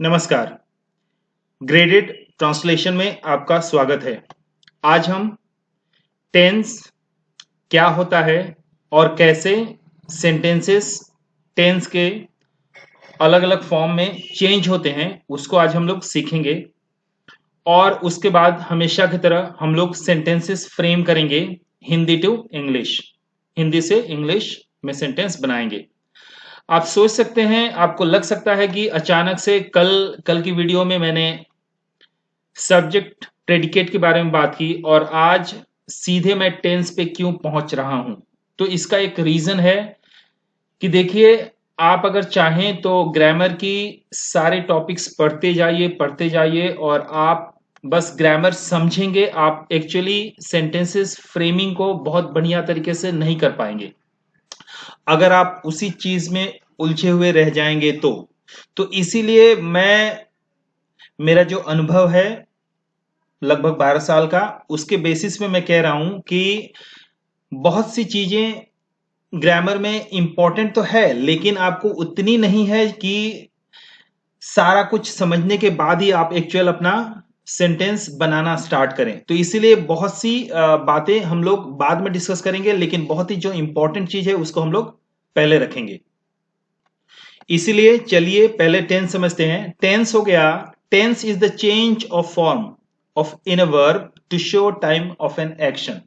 नमस्कार। Graded translation में आपका स्वागत है। आज हम टेंस क्या होता है और कैसे सेंटेंसेस टेंस के अलग अलग फॉर्म में चेंज होते हैं उसको आज हम लोग सीखेंगे। और उसके बाद हमेशा की तरह हम लोग सेंटेंसेस फ्रेम करेंगे हिंदी टू इंग्लिश, हिंदी से इंग्लिश में सेंटेंस बनाएंगे। आप सोच सकते हैं, आपको लग सकता है कि अचानक से कल कल की वीडियो में मैंने सब्जेक्ट प्रेडिकेट के बारे में बात की और आज सीधे मैं टेंस पे क्यों पहुंच रहा हूं। तो इसका एक रीजन है कि देखिए, आप अगर चाहें तो ग्रामर की सारे टॉपिक्स पढ़ते जाइए और आप बस ग्रामर समझेंगे, आप एक्चुअली सेंटेंसेस फ्रेमिंग को बहुत बढ़िया तरीके से नहीं कर पाएंगे अगर आप उसी चीज में उलझे हुए रह जाएंगे। तो इसीलिए मेरा जो अनुभव है लगभग 12 साल का, उसके बेसिस में मैं कह रहा हूं कि बहुत सी चीजें ग्रामर में इंपॉर्टेंट तो है, लेकिन आपको उतनी नहीं है कि सारा कुछ समझने के बाद ही आप एक्चुअल अपना सेंटेंस बनाना स्टार्ट करें। तो इसीलिए बहुत सी बातें हम लोग बाद में डिस्कस करेंगे, लेकिन बहुत ही जो इंपॉर्टेंट चीज है उसको हम लोग पहले रखेंगे। इसीलिए चलिए पहले टेंस समझते हैं। टेंस हो गया, tense is the change of form of in a verb to show time of an action.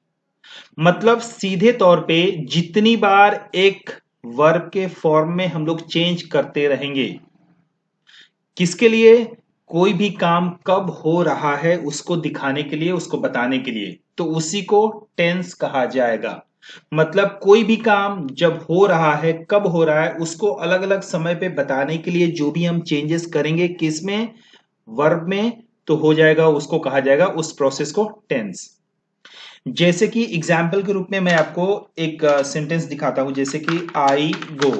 मतलब सीधे तौर पे जितनी बार एक वर्ब के फॉर्म में हम लोग चेंज करते रहेंगे, किसके लिए? कोई भी काम कब हो रहा है उसको दिखाने के लिए, उसको बताने के लिए, तो उसी को टेंस कहा जाएगा। मतलब कोई भी काम जब हो रहा है, कब हो रहा है, उसको अलग अलग समय पे बताने के लिए जो भी हम चेंजेस करेंगे किसमें, वर्ब में, तो हो जाएगा, उसको कहा जाएगा उस प्रोसेस को टेंस। जैसे कि एग्जाम्पल के रूप में मैं आपको एक सेंटेंस दिखाता हूं, जैसे कि आई गो।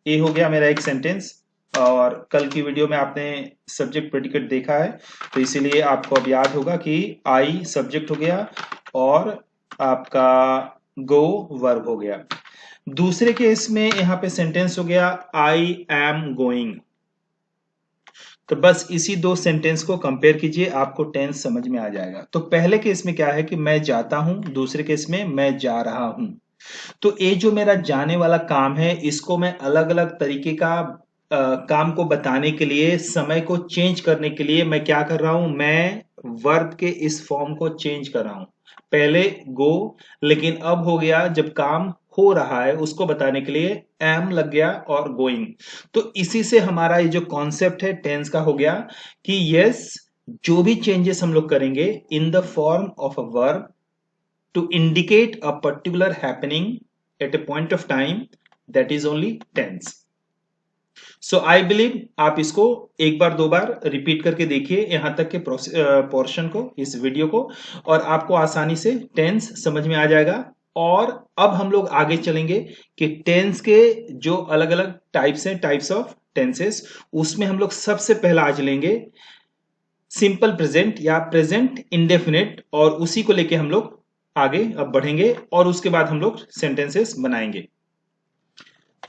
ये हो गया मेरा एक सेंटेंस। और कल की वीडियो में आपने सब्जेक्ट प्रेडिकेट देखा है, तो इसीलिए आपको अब याद होगा कि आई सब्जेक्ट हो गया और आपका गो वर्ब हो गया। दूसरे केस में यहां पे सेंटेंस हो गया आई एम गोइंग। तो बस इसी दो सेंटेंस को कंपेयर कीजिए, आपको टेंस समझ में आ जाएगा। तो पहले केस में क्या है कि मैं जाता हूं, दूसरे केस में मैं जा रहा हूं। तो ये जो मेरा जाने वाला काम है, इसको मैं अलग अलग तरीके का काम को बताने के लिए, समय को चेंज करने के लिए मैं क्या कर रहा हूं, मैं वर्ब के इस फॉर्म को चेंज कर रहा हूं। पहले गो, लेकिन अब हो गया जब काम हो रहा है उसको बताने के लिए एम लग गया और गोइंग। तो इसी से हमारा ये जो कॉन्सेप्ट है टेंस का हो गया कि यस, जो भी चेंजेस हम लोग करेंगे in the form of a verb to indicate a particular happening at a point of time, that is only tense. So I believe आप इसको एक बार दो बार रिपीट करके देखिए यहां तक के पोर्शन को, इस वीडियो को, और आपको आसानी से टेंस समझ में आ जाएगा। और अब हम लोग आगे चलेंगे कि टेंस के जो अलग अलग टाइप्स हैं, टाइप्स ऑफ टेंसेस, उसमें हम लोग सबसे पहला आज लेंगे सिंपल प्रेजेंट या प्रेजेंट इंडेफिनिट, और उसी को लेके हम लोग आगे अब बढ़ेंगे और उसके बाद हम लोग सेंटेंसेस बनाएंगे।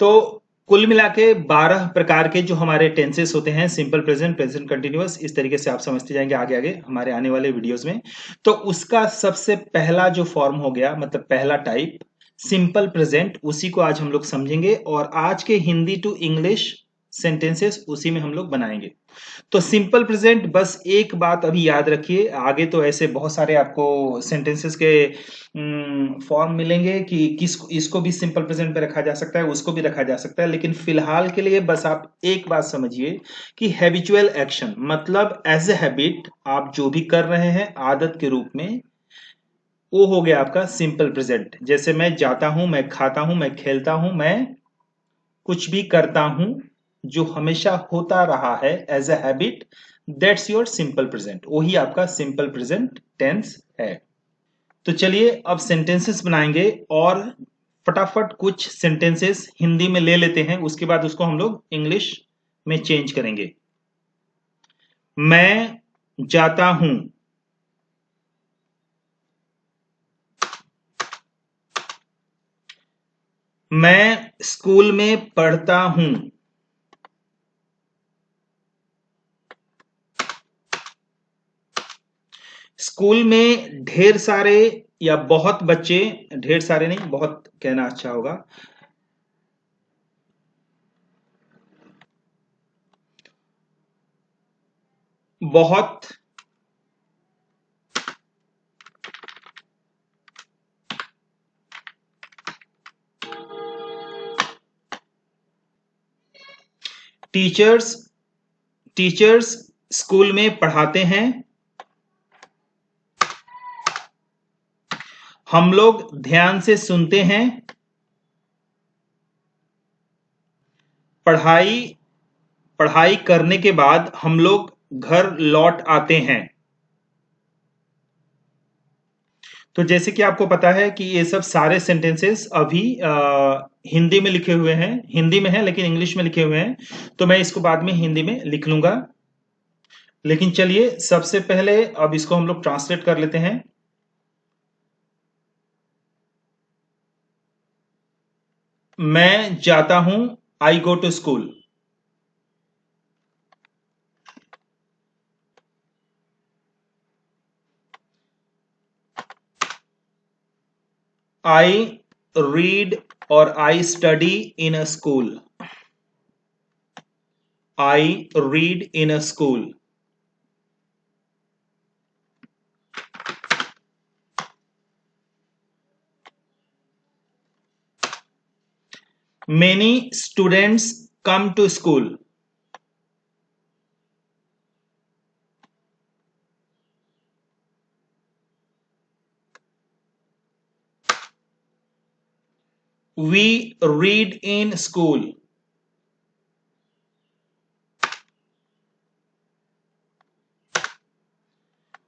तो कुल मिला के 12 प्रकार के जो हमारे टेंसेस होते हैं, सिंपल प्रेजेंट, प्रेजेंट कंटिन्यूअस, इस तरीके से आप समझते जाएंगे आगे आगे हमारे आने वाले वीडियोस में। तो उसका सबसे पहला जो फॉर्म हो गया, मतलब पहला टाइप सिंपल प्रेजेंट, उसी को आज हम लोग समझेंगे और आज के हिंदी टू इंग्लिश सेंटेंसेस उसी में हम लोग बनाएंगे। तो सिंपल प्रेजेंट, बस एक बात अभी याद रखिए, आगे तो ऐसे बहुत सारे आपको सेंटेंसेस के फॉर्म मिलेंगे कि किस इसको भी सिंपल प्रेजेंट पे रखा जा सकता है, उसको भी रखा जा सकता है, लेकिन फिलहाल के लिए बस आप एक बात समझिए कि हैबिचुअल एक्शन, मतलब एज ए हैबिट आप जो भी कर रहे हैं आदत के रूप में, वो हो गया आपका सिंपल प्रेजेंट। जैसे मैं जाता हूं, मैं खाता हूं, मैं खेलता हूं, मैं कुछ भी करता हूं जो हमेशा होता रहा है as a habit, that's your simple present, वही आपका सिंपल प्रेजेंट टेंस है। तो चलिए अब सेंटेंसेस बनाएंगे और फटाफट कुछ सेंटेंसेस हिंदी में ले लेते हैं, उसके बाद उसको हम लोग इंग्लिश में चेंज करेंगे। मैं जाता हूं, मैं स्कूल में पढ़ता हूं, स्कूल में ढेर सारे या बहुत बच्चे, ढेर सारे नहीं, बहुत कहना अच्छा होगा, बहुत टीचर्स टीचर्स स्कूल में पढ़ाते हैं। हम लोग ध्यान से सुनते हैं। पढ़ाई पढ़ाई करने के बाद हम लोग घर लौट आते हैं। तो जैसे कि आपको पता है कि ये सब सारे सेंटेंसेस अभी हिंदी में लिखे हुए हैं, हिंदी में है लेकिन इंग्लिश में लिखे हुए हैं, तो मैं इसको बाद में हिंदी में लिख लूंगा। लेकिन चलिए सबसे पहले अब इसको हम लोग ट्रांसलेट कर लेते हैं। मैं जाता हूं, I go to school. I read और I study in a school. I read in a school. Many students come to school. We read in school.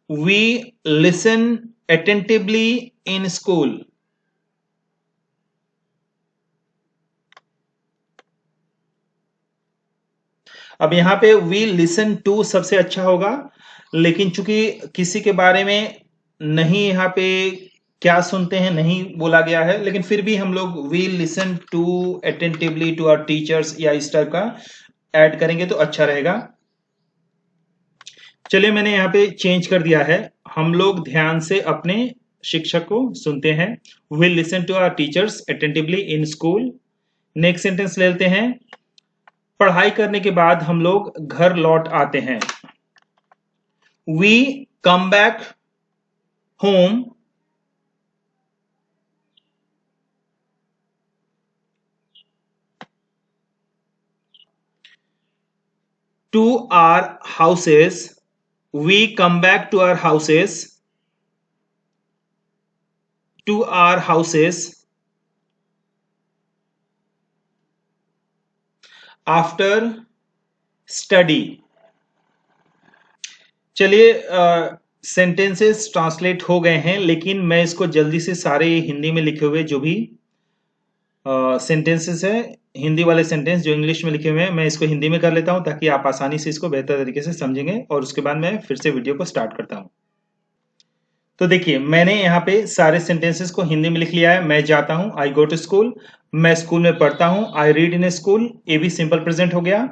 We listen attentively in school. अब यहाँ पे वी लिसन टू सबसे अच्छा होगा, लेकिन चूंकि किसी के बारे में नहीं यहाँ पे क्या सुनते हैं नहीं बोला गया है, लेकिन फिर भी हम लोग we listen to attentively to our teachers या इस टाइप का ऐड करेंगे तो अच्छा रहेगा। चलिए मैंने यहाँ पे चेंज कर दिया है, हम लोग ध्यान से अपने शिक्षक को सुनते हैं। We listen to our teachers attentively in school. Next sentence ले लेते हैं। पढ़ाई करने के बाद हम लोग घर लौट आते हैं। We come back home to our houses. We come back to our houses, to our houses after study. चलिए सेंटेंसेस ट्रांसलेट हो गए हैं, लेकिन मैं इसको जल्दी से सारे हिंदी में लिखे हुए जो भी सेंटेंसेस है, हिंदी वाले सेंटेंस जो इंग्लिश में लिखे हुए हैं, मैं इसको हिंदी में कर लेता हूं ताकि आप आसानी से इसको बेहतर तरीके से समझेंगे, और उसके बाद मैं फिर से वीडियो को स्टार्ट करता हूं। तो देखिए मैंने यहाँ पे सारे सेंटेंसेस को हिंदी में लिख लिया है। मैं जाता हूं, आई गो टू स्कूल। मैं स्कूल में पढ़ता हूं, आई रीड इन स्कूल। ये भी सिंपल प्रेजेंट हो गया,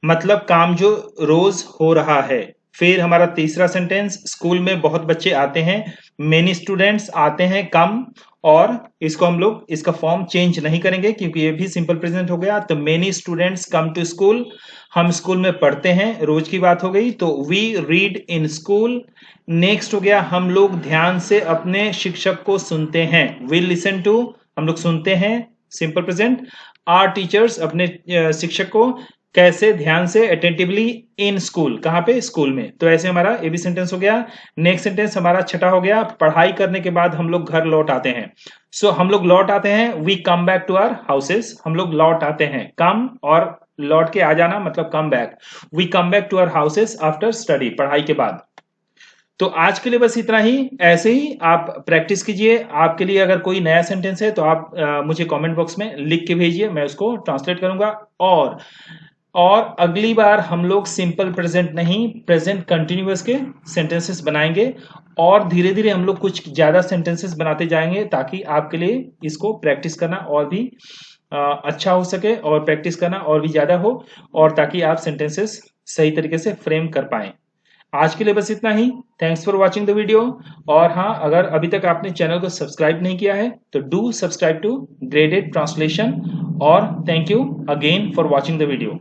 मतलब काम जो रोज हो रहा है। फिर हमारा तीसरा सेंटेंस, स्कूल में बहुत बच्चे आते हैं, मेनी स्टूडेंट्स आते हैं कम, और इसको हम लोग इसका फॉर्म चेंज नहीं करेंगे क्योंकि ये भी सिंपल प्रेजेंट हो गया। तो many students come to school, हम स्कूल में पढ़ते हैं, रोज की बात हो गई, तो we read in school. Next हो गया, हम लोग ध्यान से अपने शिक्षक को सुनते हैं। वी लिसन टू, हम लोग सुनते हैं, सिंपल प्रेजेंट। आर टीचर्स, अपने शिक्षक को कैसे, ध्यान से, अटेंटिवली इन स्कूल, कहां पे, स्कूल में। तो ऐसे हमारा ये भी सेंटेंस हो गया। नेक्स्ट सेंटेंस हमारा छठा हो गया, पढ़ाई करने के बाद हम लोग घर लौट आते हैं। सो हम लोग लौट आते हैं, we come back to our houses. हम लोग लौट आते हैं, कम और लौट के आ जाना मतलब come back. We come back to our houses after study, पढ़ाई के बाद। तो आज के लिए बस इतना ही। ऐसे ही आप प्रैक्टिस कीजिए। आपके लिए अगर कोई नया सेंटेंस है तो आप मुझे कमेंट बॉक्स में लिख के भेजिए, मैं उसको ट्रांसलेट करूंगा। और अगली बार हम लोग सिंपल प्रेजेंट नहीं, प्रेजेंट कंटिन्यूअस के सेंटेंसेस बनाएंगे, और धीरे धीरे हम लोग कुछ ज्यादा सेंटेंसेस बनाते जाएंगे ताकि आपके लिए इसको प्रैक्टिस करना और भी अच्छा हो सके, और प्रैक्टिस करना और भी ज्यादा हो, और ताकि आप सेंटेंसेस सही तरीके से फ्रेम कर पाए। आज के लिए बस इतना ही। Thanks for watching the video. और हाँ, अगर अभी तक आपने चैनल को सब्सक्राइब नहीं किया है तो do subscribe to graded translation. और thank you again for watching the video.